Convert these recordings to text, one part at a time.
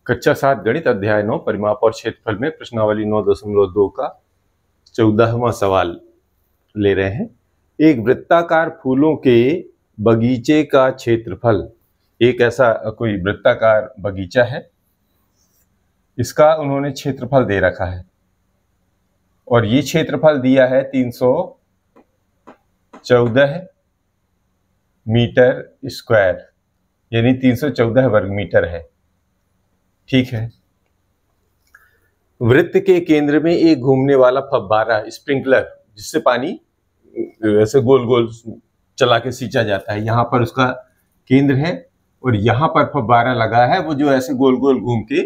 कक्षा 7 गणित अध्याय 9 परिमाप और क्षेत्रफल में प्रश्नावली 9.2 का 14वां सवाल ले रहे हैं। एक वृत्ताकार फूलों के बगीचे का क्षेत्रफल, एक ऐसा कोई वृत्ताकार बगीचा है, इसका उन्होंने क्षेत्रफल दे रखा है और ये क्षेत्रफल दिया है 314 मीटर स्क्वायर, यानी 314 वर्ग मीटर है। ठीक है। वृत्त के केंद्र में एक घूमने वाला फव्वारा स्प्रिंकलर, जिससे पानी ऐसे गोल गोल चला के सींचा जाता है, यहाँ पर उसका केंद्र है और यहाँ पर फव्वारा लगा है, वो जो ऐसे गोल गोल घूम के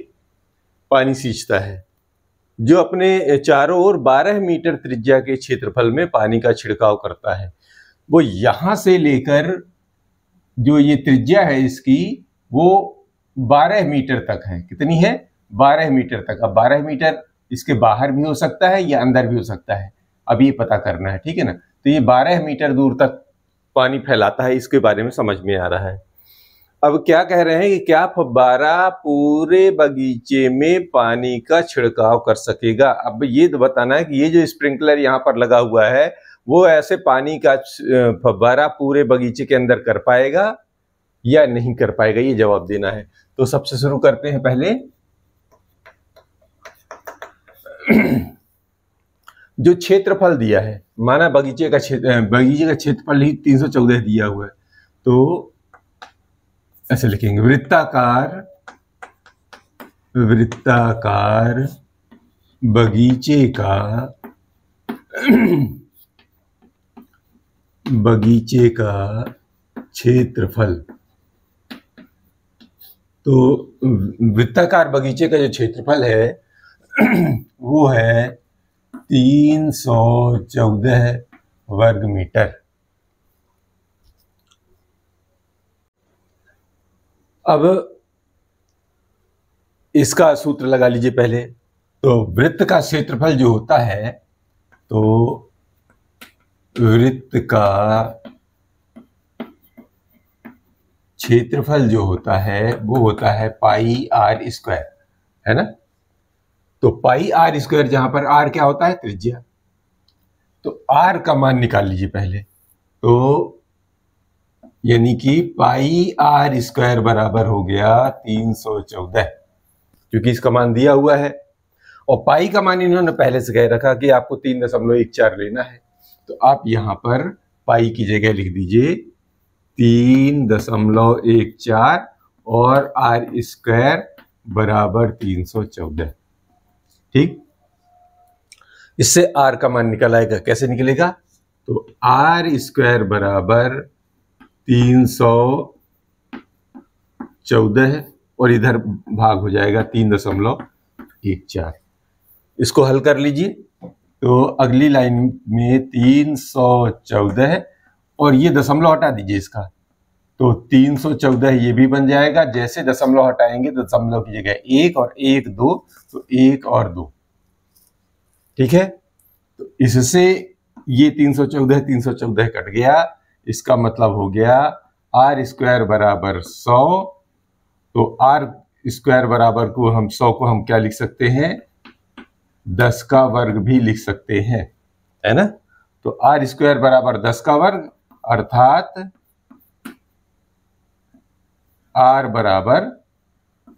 पानी सींचता है, जो अपने चारों ओर 12 मीटर त्रिज्या के क्षेत्रफल में पानी का छिड़काव करता है। वो यहाँ से लेकर जो ये त्रिज्या है इसकी, वो 12 मीटर तक है। कितनी है? 12 मीटर तक। अब 12 मीटर इसके बाहर भी हो सकता है या अंदर भी हो सकता है, अब ये पता करना है। ठीक है ना। तो ये 12 मीटर दूर तक पानी फैलाता है, इसके बारे में समझ में आ रहा है। अब क्या कह रहे हैं कि क्या फव्वारा पूरे बगीचे में पानी का छिड़काव कर सकेगा। अब ये तो बताना है कि ये जो स्प्रिंकलर यहाँ पर लगा हुआ है, वो ऐसे पानी का फव्वारा पूरे बगीचे के अंदर कर पाएगा या नहीं कर पाएगा, ये जवाब देना है। तो सबसे शुरू करते हैं पहले। जो क्षेत्रफल दिया है, माना बगीचे का क्षेत्रफल ही 314 दिया हुआ है, तो ऐसे लिखेंगे वृत्ताकार बगीचे का क्षेत्रफल। तो वृत्ताकार बगीचे का जो क्षेत्रफल है वो है 314 वर्ग मीटर। अब इसका सूत्र लगा लीजिए पहले। तो वृत्त का क्षेत्रफल जो होता है, तो वृत्त का क्षेत्रफल जो होता है वो होता है पाई आर स्क्वायर, है ना। तो पाई आर स्क्वायर, जहां पर आर क्या होता है? त्रिज्या। तो आर का मान निकाल लीजिए पहले। तो यानी कि पाई आर स्क्वायर बराबर हो गया 314, क्योंकि इसका मान दिया हुआ है और पाई का मान इन्होंने पहले से कह रखा कि आपको 3.14 लेना है। तो आप यहां पर पाई की जगह लिख दीजिए 3.14 और आर स्क्वायर बराबर 314। ठीक। इससे आर का मान निकल आएगा। कैसे निकलेगा? तो आर स्क्वायर बराबर 314 और इधर भाग हो जाएगा 3.14। इसको हल कर लीजिए। तो अगली लाइन में 314 और ये दशमलव हटा दीजिए इसका, तो 314 ये भी बन जाएगा। जैसे दशमलव हटाएंगे तो दशमलव की जगह 1 और 1 2, तो 1 और 2। ठीक है। तो इससे ये 314 कट गया। इसका मतलब हो गया आर स्क्वायर बराबर 100। तो आर स्क्वायर बराबर को हम 100 को हम क्या लिख सकते हैं? 10 का वर्ग भी लिख सकते हैं, है ना। तो आर स्क्वायर बराबर 10 का वर्ग, अर्थात आर बराबर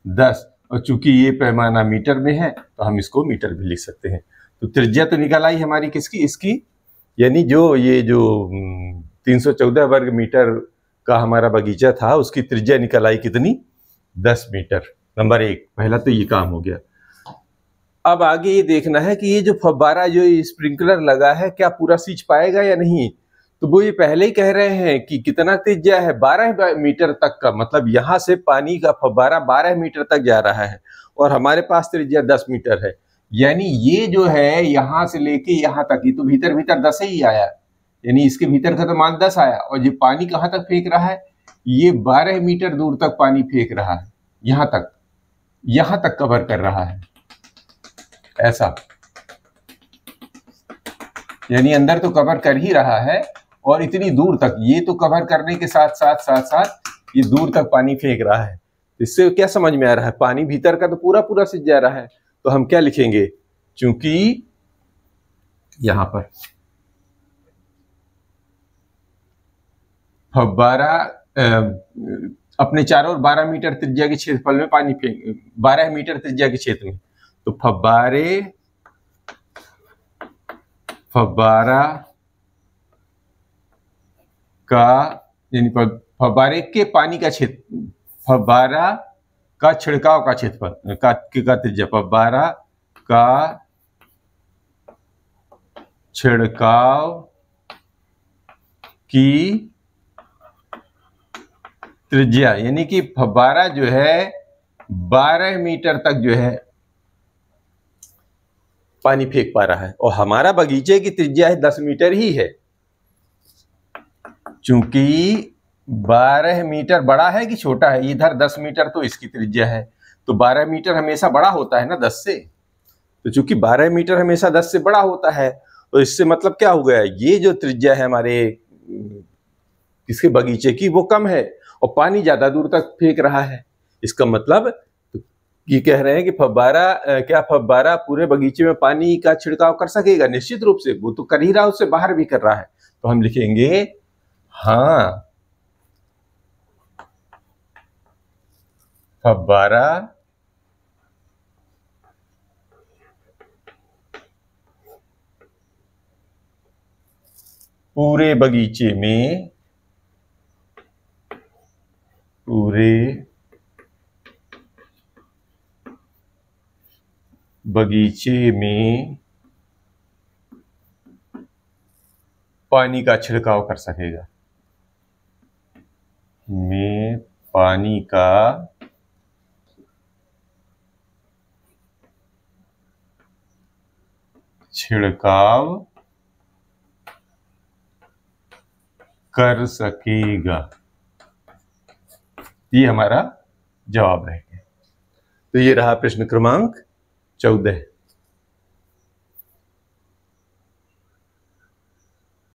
10। और चूंकि ये पैमाना मीटर में है तो हम इसको मीटर भी लिख सकते हैं। तो त्रिज्या तो निकल आई हमारी किसकी? इसकी। यानी जो ये जो 314 वर्ग मीटर का हमारा बगीचा था, उसकी त्रिज्या निकल आई कितनी? 10 मीटर। नंबर 1, पहला तो ये काम हो गया। अब आगे ये देखना है कि ये जो फव्वारा, जो स्प्रिंकलर लगा है, क्या पूरा सींच पाएगा या नहीं। तो वो ये पहले ही कह रहे हैं कि कितना त्रिज्या है? 12 मीटर तक का, मतलब यहां से पानी का फव्वारा 12 मीटर तक जा रहा है और हमारे पास त्रिज्या 10 मीटर है। यानी ये जो है यहां से लेके यहां तक, ये तो भीतर भीतर 10 ही आया, यानी इसके भीतर का तो मान 10 आया। और ये पानी कहां तक फेंक रहा है? ये 12 मीटर दूर तक पानी फेंक रहा है, यहां तक कवर कर रहा है, ऐसा। यानी अंदर तो कवर कर ही रहा है और इतनी दूर तक, ये तो कवर करने के साथ साथ ये दूर तक पानी फेंक रहा है। इससे क्या समझ में आ रहा है, पानी भीतर का तो पूरा पूरा सिंच जा रहा है, तो हम क्या लिखेंगे, चूंकि यहां पर फव्वारा अपने चारों ओर 12 मीटर त्रिज्या के क्षेत्रफल में पानी फेंक 12 मीटर त्रिज्या के क्षेत्र में, तो फव्वारा का यानी फव्वारे के पानी का क्षेत्र, फव्वारा का छिड़काव का क्षेत्रफल का त्रिज्या, फव्वारा का छिड़काव की त्रिज्या, यानी कि फव्वारा जो है 12 मीटर तक जो है पानी फेंक पा रहा है, और हमारा बगीचे की त्रिज्या है 10 मीटर ही है। चूंकि 12 मीटर बड़ा है कि छोटा है, इधर 10 मीटर तो इसकी त्रिज्या है, तो 12 मीटर हमेशा बड़ा होता है ना 10 से, तो चूंकि 12 मीटर हमेशा 10 से बड़ा होता है, तो इससे मतलब क्या हो गया, ये जो त्रिज्या है हमारे इसके बगीचे की वो कम है और पानी ज्यादा दूर तक फेंक रहा है। इसका मतलब ये कह रहे हैं कि फव्वारा पूरे बगीचे में पानी का छिड़काव कर सकेगा, निश्चित रूप से वो तो कर ही रहा है, उससे बाहर भी कर रहा है, तो हम लिखेंगे हाँ, फव्वारा पूरे बगीचे में पानी का छिड़काव कर सकेगा, में पानी का छिड़काव कर सकेगा। ये हमारा जवाब रहेगा। तो ये रहा प्रश्न क्रमांक 14।